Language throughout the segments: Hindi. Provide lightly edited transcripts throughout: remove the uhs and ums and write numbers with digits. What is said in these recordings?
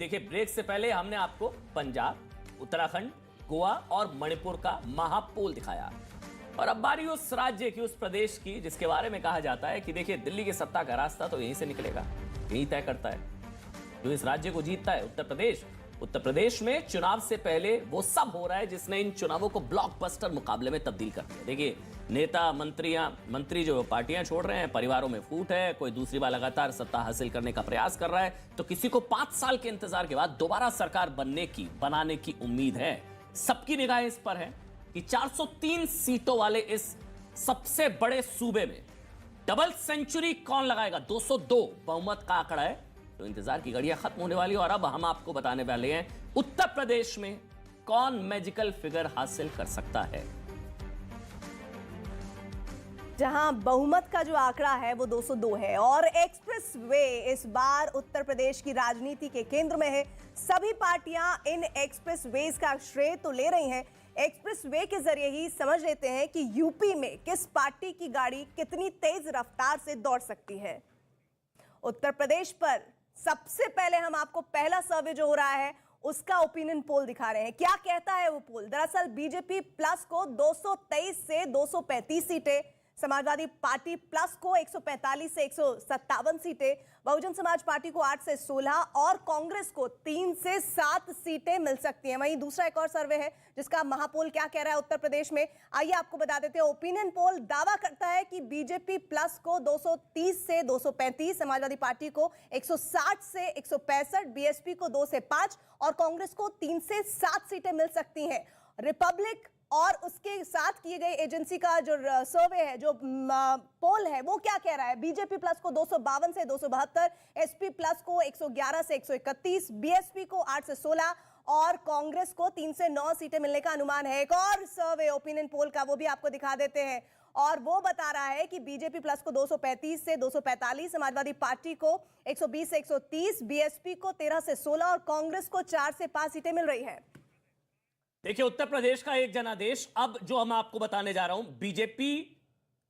देखिए, ब्रेक से पहले हमने आपको पंजाब, उत्तराखंड, गोवा और मणिपुर का महापोल दिखाया। और अब बारी उस राज्य की, उस प्रदेश की जिसके बारे में कहा जाता है कि देखिए, दिल्ली की सत्ता का रास्ता तो यहीं से निकलेगा, यही तय करता है। जो इस राज्य को जीतता है, उत्तर प्रदेश। उत्तर प्रदेश में चुनाव से पहले वो सब हो रहा है जिसने इन चुनावों को ब्लॉकबस्टर मुकाबले में तब्दील कर दिया। देखिए, नेता मंत्री जो पार्टियां छोड़ रहे हैं, परिवारों में फूट है, कोई दूसरी बार लगातार सत्ता हासिल करने का प्रयास कर रहा है, तो किसी को 5 साल के इंतजार के बाद दोबारा सरकार बनाने की उम्मीद है। सबकी निगाहें इस पर है कि 403 सीटों वाले इस सबसे बड़े सूबे में डबल सेंचुरी कौन लगाएगा। 202 बहुमत का आंकड़ा है, तो इंतजार की घड़ियां खत्म होने वाली। और अब हम आपको बताने वाले हैं उत्तर प्रदेश में कौन मैजिकल फिगर हासिल कर सकता है। जहां बहुमत का जो आंकड़ा है वो 202 है और एक्सप्रेस वे इस बार उत्तर प्रदेश की राजनीति के केंद्र में है। सभी पार्टियां इन एक्सप्रेस वेज का श्रेय तो ले रही हैं। एक्सप्रेस वे के जरिए ही समझ लेते हैं कि यूपी में किस पार्टी की गाड़ी कितनी तेज रफ्तार से दौड़ सकती है। उत्तर प्रदेश पर सबसे पहले हम आपको पहला सर्वे जो हो रहा है उसका ओपिनियन पोल दिखा रहे हैं। क्या कहता है वो पोल? दरअसल बीजेपी प्लस को 223 से 235 सीटें, समाजवादी पार्टी प्लस को 145 से 157 सीटें, बहुजन समाज पार्टी को 8 से 16 और कांग्रेस को 3 से 7 सीटें मिल सकती हैं। वहीं दूसरा एक और सर्वे है जिसका महापोल क्या कह रहा है उत्तर प्रदेश में, आइए आपको बता देते हैं। ओपिनियन पोल दावा करता है कि बीजेपी प्लस को 230 से 235, समाजवादी पार्टी को 160 से 165, बीएसपी को 2 से 5 और कांग्रेस को 3 से 7 सीटें मिल सकती हैं। रिपब्लिक और उसके साथ किए गए एजेंसी का जो सर्वे है, जो पोल है, वो क्या कह रहा है? बीजेपी प्लस को 252 से 272, एसपी प्लस को 111 से 131, बीएसपी को 8 से 16 और कांग्रेस को 3 से 9 सीटें मिलने का अनुमान है। एक और सर्वे ओपिनियन पोल का, वो भी आपको दिखा देते हैं और वो बता रहा है कि बीजेपी प्लस को 235 से 245, समाजवादी पार्टी को 120 से 130, बीएसपी को 13 से 16 और कांग्रेस को 4 से 5 सीटें मिल रही है। देखिए, उत्तर प्रदेश का एक जनादेश। अब जो हम आपको बताने जा रहा हूं, बीजेपी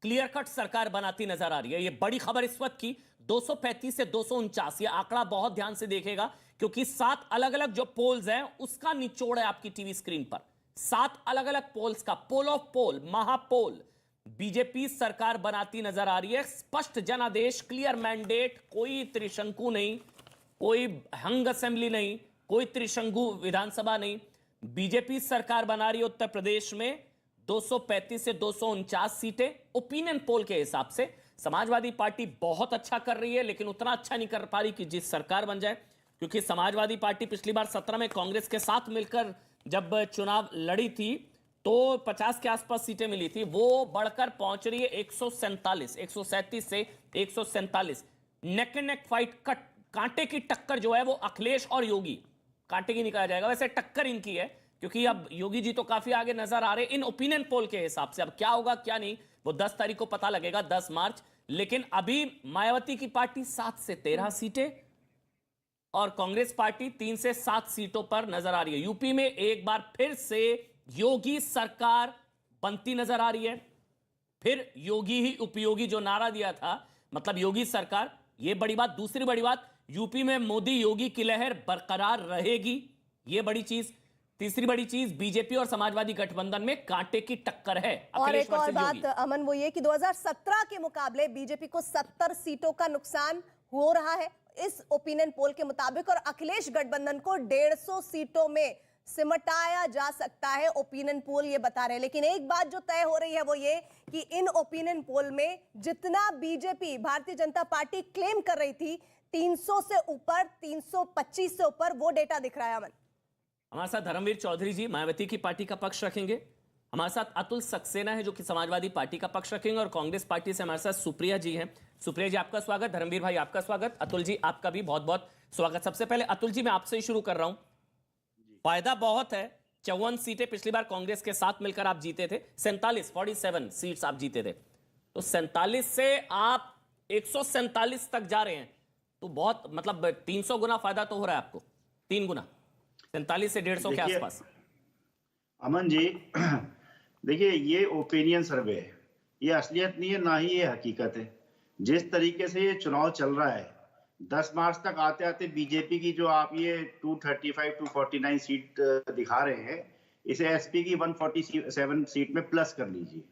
क्लियर कट सरकार बनाती नजर आ रही है। यह बड़ी खबर इस वक्त की, 235 से 249। यह आंकड़ा बहुत ध्यान से देखेगा क्योंकि 7 अलग अलग जो पोल्स हैं उसका निचोड़ है आपकी टीवी स्क्रीन पर। 7 अलग अलग पोल्स का पोल ऑफ पोल, महापोल। बीजेपी सरकार बनाती नजर आ रही है। स्पष्ट जनादेश, क्लियर मैंडेट, कोई त्रिशंकु नहीं, कोई हंग असेंबली नहीं, कोई त्रिशंकु विधानसभा नहीं। बीजेपी सरकार बना रही है उत्तर प्रदेश में 235 से 249 सीटें। ओपिनियन पोल के हिसाब से समाजवादी पार्टी बहुत अच्छा कर रही है, लेकिन उतना अच्छा नहीं कर पा रही कि जिस सरकार बन जाए, क्योंकि समाजवादी पार्टी पिछली बार 17 में कांग्रेस के साथ मिलकर जब चुनाव लड़ी थी तो 50 के आसपास सीटें मिली थी। वो बढ़कर पहुंच रही है 147, 137 से 147। नेक एंड नेक फाइट, कांटे की टक्कर जो है वो अखिलेश और योगी, कांटे की निकाला जाएगा, वैसे टक्कर इनकी है क्योंकि अब योगी जी तो काफी आगे नजर आ रहे हैं इन ओपिनियन पोल के हिसाब से। अब क्या होगा क्या नहीं वो 10 तारीख को पता लगेगा, 10 मार्च। लेकिन अभी मायावती की पार्टी 7 से 13 सीटें और कांग्रेस पार्टी 3 से 7 सीटों पर नजर आ रही है। यूपी में एक बार फिर से योगी सरकार बनती नजर आ रही है। फिर योगी ही उपयोगी जो नारा दिया था, मतलब योगी सरकार, यह बड़ी बात। दूसरी बड़ी बात, यूपी में मोदी योगी की लहर बरकरार रहेगी, यह बड़ी चीज। तीसरी बड़ी चीज, बीजेपी और समाजवादी गठबंधन में कांटे की टक्कर है। और एक और बात अमन, वो ये कि 2017 के मुकाबले बीजेपी को 70 सीटों का नुकसान हो रहा है इस ओपिनियन पोल के मुताबिक, और अखिलेश गठबंधन को 150 सीटों में सिमटाया जा सकता है, ओपिनियन पोल ये बता रहे हैं। लेकिन एक बात जो तय हो रही है वो ये कि इन ओपिनियन पोल में जितना BJP, Bharatiya Janata party claim कर रही थी 300 से ऊपर, 325 से ऊपर, वो डेटा दिख रहा है। अमन, हमारे साथ धर्मवीर चौधरी जी मायावती की पार्टी का पक्ष रखेंगे, हमारे साथ अतुल सक्सेना है जो कि समाजवादी पार्टी का पक्ष रखेंगे, और कांग्रेस पार्टी से हमारे साथ सुप्रिया जी हैं। सुप्रिया जी आपका स्वागत, धर्मवीर भाई आपका स्वागत, अतुल जी आपका भी बहुत बहुत स्वागत। सबसे पहले अतुल जी मैं आपसे ही शुरू कर रहा हूं। फायदा बहुत है, 54 सीटें पिछली बार कांग्रेस के साथ मिलकर आप जीते थे, 47 सीट्स आप जीते थे, तो 47 से आप 147 तक जा रहे हैं, तो बहुत, मतलब 300 गुना फायदा तो हो रहा है आपको, 3 गुना, 47 से 150 के आसपास। अमन जी देखिए, ये ओपिनियन सर्वे है, ये असलियत नहीं है, ना ही ये हकीकत है। जिस तरीके से ये चुनाव चल रहा है, 10 मार्च तक आते आते बीजेपी की जो आप ये 235 249 सीट दिखा रहे हैं, इसे एसपी की 147 सीट में प्लस कर लीजिए,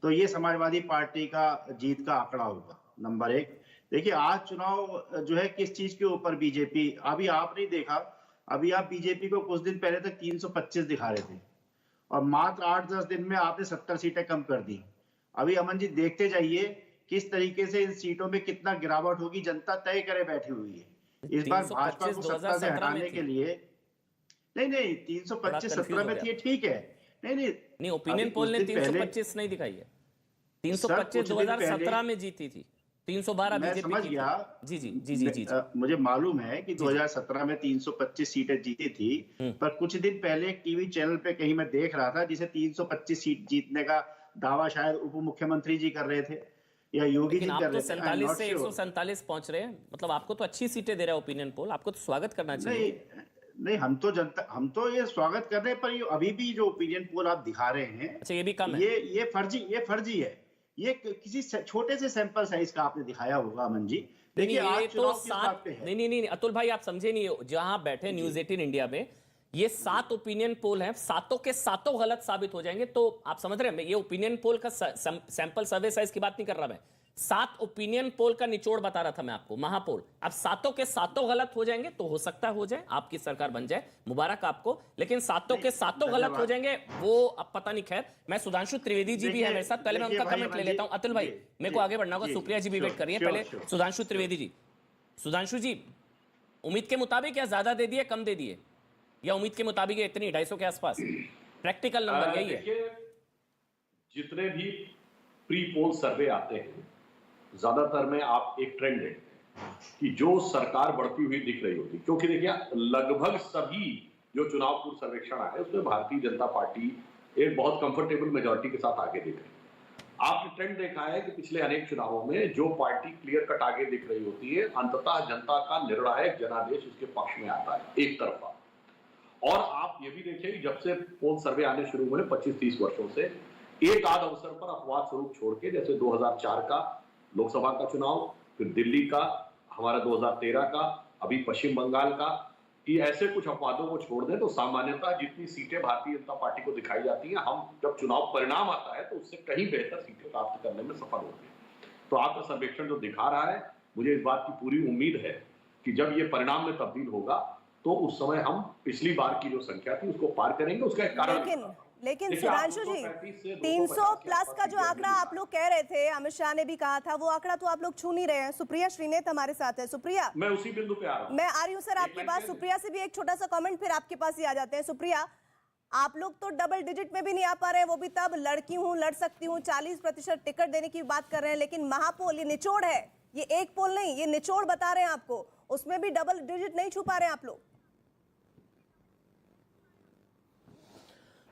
तो ये समाजवादी पार्टी का जीत का आंकड़ा होगा। नंबर एक, देखिए आज चुनाव जो है किस चीज के ऊपर बीजेपी, अभी आप नहीं देखा, अभी आप बीजेपी को कुछ दिन पहले तक 325 दिखा रहे थे और मात्र 8-10 दिन में आपने 70 सीटें कम कर दी। अभी अमन जी देखते जाइए किस तरीके से इन सीटों में कितना गिरावट होगी, जनता तय करे बैठी हुई है। इस बार भाजपा को सत्ता से हटाने के लिए नहीं 325-17 में थी, ठीक है, नहीं ओपिनियन पोल ने 325 नहीं दिखाई है, 325 2017 में जीती थी, 312 मैं बीजेपी समझ की गया। थी। जी। मुझे मालूम है कि 2017 में 325 सीटें जीती थी, पर कुछ दिन पहले एक टीवी चैनल पे कहीं मैं देख रहा था जिसे 325 सीट जीतने का दावा शायद उप मुख्यमंत्री जी कर रहे थे या योगी जी कर रहे थे। 47 से 147 पहुंच रहे हैं, मतलब आपको तो अच्छी सीटें दे रहा है ओपिनियन पोल, आपको तो स्वागत करना चाहिए। नहीं हम तो ये स्वागत कर रहे हैं, पर ये अभी भी जो ओपिनियन पोल आप दिखा रहे हैं, अच्छा ये भी कम है, ये फर्जी है। ये किसी छोटे से सैंपल साइज का आपने दिखाया होगा अमन जी। देखिए आज चुनाव किस बात पे है। नहीं अतुल भाई, आप समझे नहीं, जहां बैठे न्यूज 18 इंडिया में ये 7 ओपिनियन पोल हैं, सातों के सातों गलत साबित हो जाएंगे, तो आप समझ रहे हैं, ये ओपिनियन पोल का सैंपल सर्वे साइज की बात नहीं कर रहा मैं, 7 ओपिनियन पोल का निचोड़ बता रहा था मैं आपको, महापोल। अब सातों के सातों गलत हो जाएंगे तो हो सकता है हो जाए, आपकी सरकार बन जाए, मुबारक आपको, लेकिन सातों के सातों गलत हो जाएंगे वो अब पता नहीं। खैर, मैं सुधांशु त्रिवेदी जी भी है मेरे साथ, पहले मैं उनका कमेंट ले लेता हूं। अतुल भाई मेरे को आगे बढ़ना होगा, सुप्रिया जी भी वेट कर रही है, पहले सुधांशु त्रिवेदी जी। सुधांशु जी, उम्मीद के मुताबिक या ज्यादा दे दिए, कम दे दिए, या उम्मीद के मुताबिक इतनी 250 के आसपास? प्रैक्टिकल नंबर यही है। जितने भी प्री पोल सर्वे आते हैं, ज्यादातर में आप एक ट्रेंड देखते हैं कि जो सरकार बढ़ती हुई दिख रही होती, क्योंकि देखिए लगभग सभी जो चुनाव पूर्व सर्वेक्षण आए उसमें भारतीय जनता पार्टी एक बहुत कंफर्टेबल मेजॉरिटी के साथ आगे दिख रही है। आपने ट्रेंड देखा है कि पिछले अनेक चुनावों में जो पार्टी क्लियर कट आगे दिख रही होती है, अंततः जनता का निर्णायक जनादेश उसके पक्ष में आता है, एक तरफा। और आप ये भी देखिए कि जब से पोल सर्वे आने शुरू हुए 25-30 वर्षों से, एक आध अवसर पर अपवाद स्वरूप छोड़ के, जैसे 2004 का लोकसभा का चुनाव, फिर दिल्ली का, हमारा 2013 का, अभी पश्चिम बंगाल का, कि ऐसे कुछ अपवादों को छोड़ दें तो सामान्यतः जितनी सीटें भारतीय जनता पार्टी को दिखाई जाती हैं, हम जब चुनाव परिणाम आता है तो उससे कहीं बेहतर सीटें प्राप्त करने में सफल होते हैं। तो आपका सर्वेक्षण जो दिखा रहा है, मुझे इस बात की पूरी उम्मीद है कि जब ये परिणाम में तब्दील होगा तो उस समय हम पिछली बार की जो संख्या थी उसको पार करेंगे। उसका एक कारण लेकिन सुधांशु जी, 300 प्लस का जो आंकड़ा आप लोग कह रहे थे, अमित शाह ने भी कहा था, वो आंकड़ा तो आप लोग छू नहीं रहे हैं। सुप्रिया श्रीनेत हमारे साथ है। सुप्रिया, मैं उसी बिंदु पे आ रहा हूं। मैं आ रही हूं सर आपके पास। सुप्रिया से भी एक छोटा सा कमेंट, फिर आपके पास ही आ जाते हैं। सुप्रिया, आप लोग तो डबल डिजिट में भी नहीं आ पा रहे हैं, वो भी तब लड़की हूं, लड़ सकती हूं, 40% टिकट देने की बात कर रहे हैं, लेकिन महापोल ये निचोड़ है, ये एक पोल नहीं, ये निचोड़ बता रहे हैं आपको, उसमें भी डबल डिजिट नहीं छू पा रहे हैं आप लोग।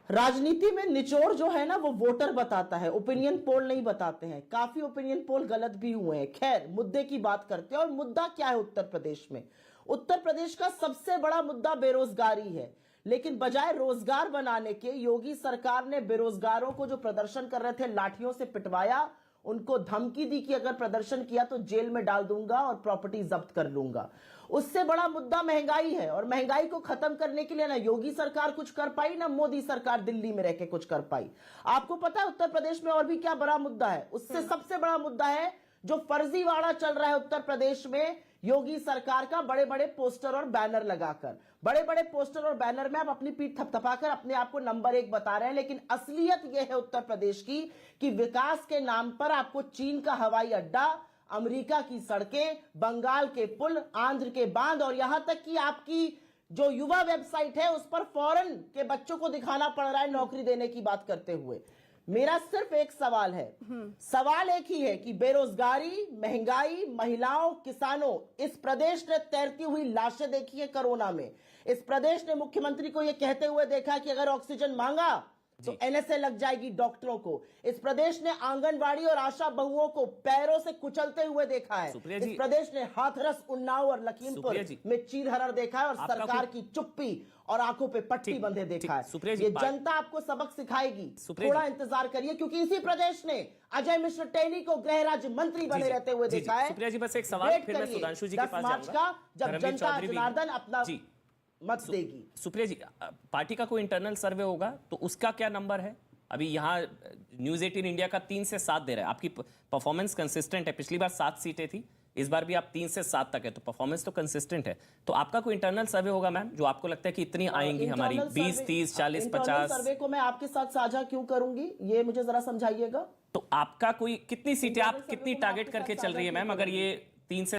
राजनीति में निचोड़ जो है ना वो वोटर बताता है, ओपिनियन पोल नहीं बताते हैं। काफी ओपिनियन पोल गलत भी हुए हैं। खैर, मुद्दे की बात करते हैं। और मुद्दा क्या है उत्तर प्रदेश में? उत्तर प्रदेश का सबसे बड़ा मुद्दा बेरोजगारी है, लेकिन बजाय रोजगार बनाने के योगी सरकार ने बेरोजगारों को जो प्रदर्शन कर रहे थे लाठियों से पिटवाया, उनको धमकी दी कि अगर प्रदर्शन किया तो जेल में डाल दूंगा और प्रॉपर्टी जब्त कर लूंगा। उससे बड़ा मुद्दा महंगाई है, और महंगाई को खत्म करने के लिए ना योगी सरकार कुछ कर पाई, ना मोदी सरकार दिल्ली में रहकर कुछ कर पाई। आपको पता है उत्तर प्रदेश में और भी क्या बड़ा मुद्दा है? उससे सबसे बड़ा मुद्दा है जो फर्जीवाड़ा चल रहा है उत्तर प्रदेश में योगी सरकार का, बड़े बड़े पोस्टर और बैनर लगाकर। बड़े बड़े पोस्टर और बैनर में आप अपनी पीठ थपथपाकर अपने आप को नंबर 1 बता रहे हैं, लेकिन असलियत यह है उत्तर प्रदेश की कि विकास के नाम पर आपको चीन का हवाई अड्डा, अमेरिका की सड़कें, बंगाल के पुल, आंध्र के बांध, और यहां तक कि आपकी जो युवा वेबसाइट है उस पर फॉरेन के बच्चों को दिखाना पड़ रहा है नौकरी देने की बात करते हुए। मेरा सिर्फ एक सवाल है, सवाल एक ही है कि बेरोजगारी, महंगाई, महिलाओं, किसानों, इस प्रदेश ने तैरती हुई लाशें देखी है कोरोना में। इस प्रदेश ने मुख्यमंत्री को यह कहते हुए देखा कि अगर ऑक्सीजन मांगा तो एनएसए लग जाएगी डॉक्टरों को। इस प्रदेश ने आंगनबाड़ी और आशा बहुओं को पैरों से कुचलते हुए देखा है। सुप्रिया जी, इस प्रदेश ने हाथरस, उन्नाव और लखीमपुर सुप्रिया जी, में चीरहरण देखा है और आपका सरकार की चुप्पी और आंखों पे पट्टी ठीक, बंधे देखा है। सुप्रिया जी, ये जनता आपको सबक सिखाएगी, सुप्रिया थोड़ा जी, इंतजार करिए, क्योंकि इसी प्रदेश ने अजय मिश्र टेनी को गृह राज्य मंत्री बने रहते हुए देखा है। सुप्रिया जी, बस एक सवाल, वेट फिर मैं करिए, सुधांशु जी के 10 पास मार्च जाऊंगा। का जब धर्मवीर जनता चौधरी भी- जनार्दन अपना जी, मत देगी। सुप्रिया जी, पार्टी का कोई इंटरनल सर्वे होगा तो उसका क्या नंबर है? अभी यहाँ न्यूज 18 इंडिया का 3 से 7 दे रहा है। आपकी परफॉर्मेंस कंसिस्टेंट है, पिछली बार 7 सीटें थी, इस बार भी आप 3 से 7 तक है, तो परफॉर्मेंस तो कंसिस्टेंट है। तो आपका कोई इंटरनल सर्वे होगा मैम, जो आपको लगता है कि इतनी आएंगी हमारी 20, 30, 40, 50? सर्वे को मैं आपके साथ साझा क्यों करूंगी, ये मुझे जरा समझाइएगा। तो आपका कोई कितनी सीटें, आप सर्वे कितनी को मैं टारगेट आपके करके साथ चल रही है साझा मैम, क्यों अगर ये 3 से